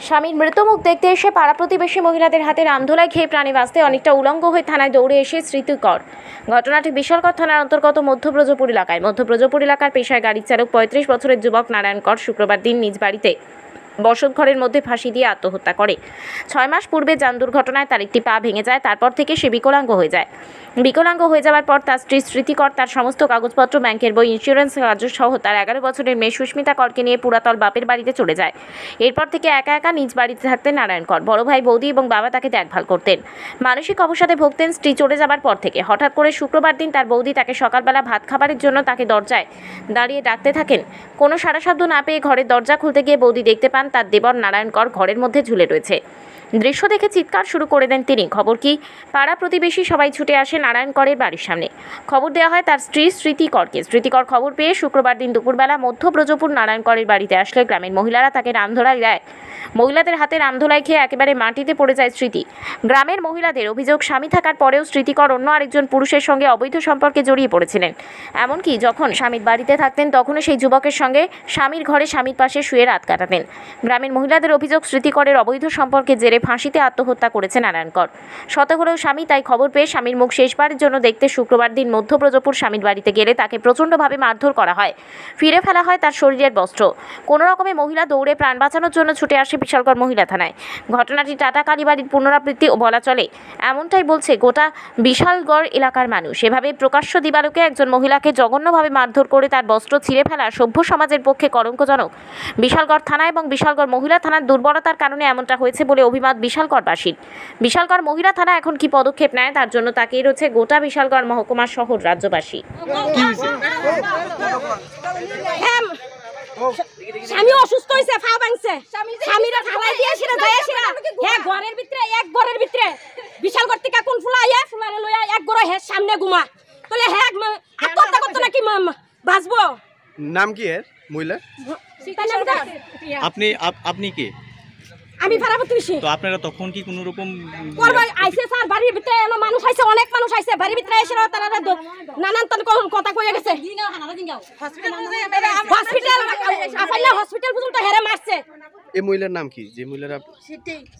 স্বামীর মৃতমুখ দেখতে এসে পাড়া প্রতিবেশী মহিলাদের হাতে রামধোলাই খেয়ে প্রাণে বাঁচতে অনেকটা উলঙ্গ হয়ে থানায় দৌড়ে এসে স্মৃতিকর। ঘটনাটি বিশালগড় থানার অন্তর্গত মধ্যব্রজপুর এলাকায়। মধ্যব্রজপুর এলাকার পেশায় গাড়ির চালক ৩৫ বছরের যুবক নারায়ণ কর শুক্রবার দিন নিজ বাড়িতে বসত ঘরের মধ্যে ফাঁসি দিয়ে আত্মহত্যা করে। ৬ মাস পূর্বে যান দুর্ঘটনায় তার একটি পা ভেঙে যায়। তারপর থেকে সে বিকলাঙ্গ হয়ে যায়। বিকলাঙ্গ হয়ে যাওয়ার পর তার স্ত্রী স্মৃতিকর তার সমস্ত কাগজপত্র, ব্যাংকের বই, ইন্স্যুরেন্স কার্য সহ তার ১১ বছরের মেয়ে সুস্মিতা করকে নিয়ে পুরাতল বাপের বাড়িতে চলে যায়। এরপর থেকে একা একা নিজ বাড়িতে থাকতেন নারায়ণ কর। বড় ভাই, বৌদি এবং বাবা তাকে দেখভাল করতেন। মানসিক অবসাদে ভুগতেন স্ত্রী চলে যাবার পর থেকে। হঠাৎ করে শুক্রবার দিন তার বৌদি তাকে সকালবেলা ভাত খাবারের জন্য তাকে দরজায় দাঁড়িয়ে ডাকতে থাকেন। কোনো সাড়া শব্দ না পেয়ে ঘরের দরজা খুলতে গিয়ে বৌদি দেখতে পান তার দেবর নারায়ণ কর ঘরের মধ্যে ঝুলে রয়েছে। দৃশ্য দেখে চিৎকার শুরু করে দেন তিনি। খবর কি পাড়া প্রতিবেশী সবাই ছুটে আসে নারায়ণ করের বাড়ির সামনে। খবর দেওয়া হয় তার স্ত্রী স্মৃতিকরকে। স্মৃতিকর খবর পেয়ে শুক্রবার দিন দুপুরবেলা মধ্যব্রজপুর নারায়ণ করের বাড়িতে আসলে গ্রামের মহিলারা তাকে রামধোলাই দেয়। মহিলাদের হাতে রামধোলাই খেয়ে একেবারে মাটিতে পড়ে যায় স্মৃতি। গ্রামের মহিলাদের অভিযোগ, স্বামী থাকার পরেও স্মৃতিকর অন্য আরেকজন পুরুষের সঙ্গে অবৈধ সম্পর্কে জড়িয়ে পড়েছিলেন। এমনকি যখন স্বামীর বাড়িতে থাকতেন তখনও সেই যুবকের সঙ্গে স্বামীর ঘরে স্বামীর পাশে শুয়ে রাত কাটাতেন। গ্রামের মহিলাদের অভিযোগ, স্মৃতিকরের অবৈধ সম্পর্কে জেরে ফাঁসিতে আত্মহত্যা করেছে নারায়ণ কর। শত হলেও স্বামী, তাই খবর পেয়ে স্বামীর মুখ শেষবারের জন্য দেখতে শুক্রবার দিন মধ্যব্রজপুর স্বামীর বাড়িতে গেলে তাকে প্রচণ্ডভাবে মারধর করা হয়। ফিরে ফেলা হয় তার শরীরের বস্ত্র। কোনো রকমে মহিলা দৌড়ে প্রাণ বাঁচানোর জন্য ছুটে আসে বিশালগড় মহিলা থানায়। ঘটনাটি টাটা কালীবাড়ির পুনরাবৃত্তি বলা চলে, এমনটাই বলছে গোটা বিশালগড় এলাকার মানুষ। এভাবে প্রকাশ্য দিবালোকে একজন মহিলাকে জঘন্যভাবে মারধর করে তার বস্ত্র ছিঁড়ে ফেলা সভ্য সমাজের পক্ষে কলঙ্কজনক। বিশালগড় থানা এবং বিশালগড় মহিলা থানার দুর্বলতার কারণে এমনটা হয়েছে বলে অভিমত বিশালগড়বাসীর। বিশালগড় মহিলা থানা এখন কি পদক্ষেপ নেয় তার জন্য তাকিয়ে রয়েছে গোটা বিশালগড় মহকুমা শহর রাজ্যবাসী। স্বামী অসুস্থ হইছে, পা ভাঙছে, স্বামীরা ফালাই দিয়েছিল যাইছিল হ্যাঁ ঘরের ভিতরে, এক ঘরের ভিতরে বিশালগড় থেকে কোন ফুলাইয়া ফুলারে লইয়া এক ঘরে হে সামনে ঘুমা তোলে হ্যাঁ আত্মহত্যা করতে নাকি বাঁচবো। নাম কি এর মহিলা? আপনি কে? আমি পাড়া প্রতিবেশী। তো আপনারা তখন কি কোনো রকম করবা আইছে স্যার? বাড়ির ভিতরে এলো মানুষ আইছে, অনেক মানুষ আইছে বাড়ির ভিতরে এসে তারা নানান কথা কইয়া গেছে। হসপিটাল পর্যন্ত হেরে মারছে। এই মহিলার নাম কি? যে মহিলারা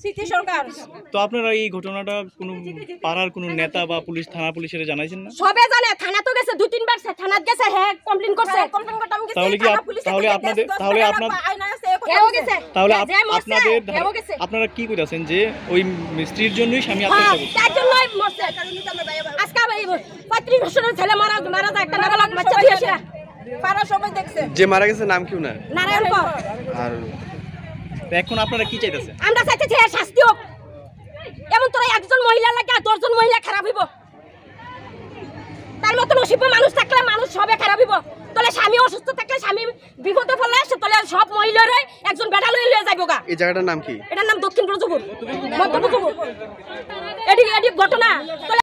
সিটি সরকার। তো আপনারা এই ঘটনাটা কোনো পাড়ার কোনো নেতা বা পুলিশ, থানা পুলিশের জানাইছেন না? সবে জানে, থানা তো গেছে, ২-৩ বার থানাত গেছে, হ্যাঁ কমপ্লেইন করছে। তাহলে কি আপনারা কি কইতাছেন যে ওই স্ত্রীর জন্যই স্বামী আত্মহত্যা করছে? তার জন্যই মরছে। আজকে ৩৫ বছরের ছেলে মারা যায়, একটা নাবালক বাচ্চা দিয়েছে। পাড়া সবাই দেখছে। যে মারা গেছে নাম কি ওনার? নারায়ণ কর। আর এখন আপনারা কি চাইতেছেন? আমরা চাইতেছি এর শাস্তি হোক। এমন তোরা একজন মহিলা লাগে ১০ জন মহিলা খারাপ হইব। তার মতন অসিদ্ধ মানুষ থাকলে মানুষ সবে খারাপ হইব। তাহলে স্বামী অসুস্থ থাকলে, স্বামী বিপদে পড়লে তাহলে সব মহিলারে একজন বেটা লইয়া লইয়া যাইব গা। এই জায়গাটার নাম কি? এটার নাম দক্ষিণ ব্রজপুর, মধ্যব্রজপুর। এটি ঘটনা। তাহলে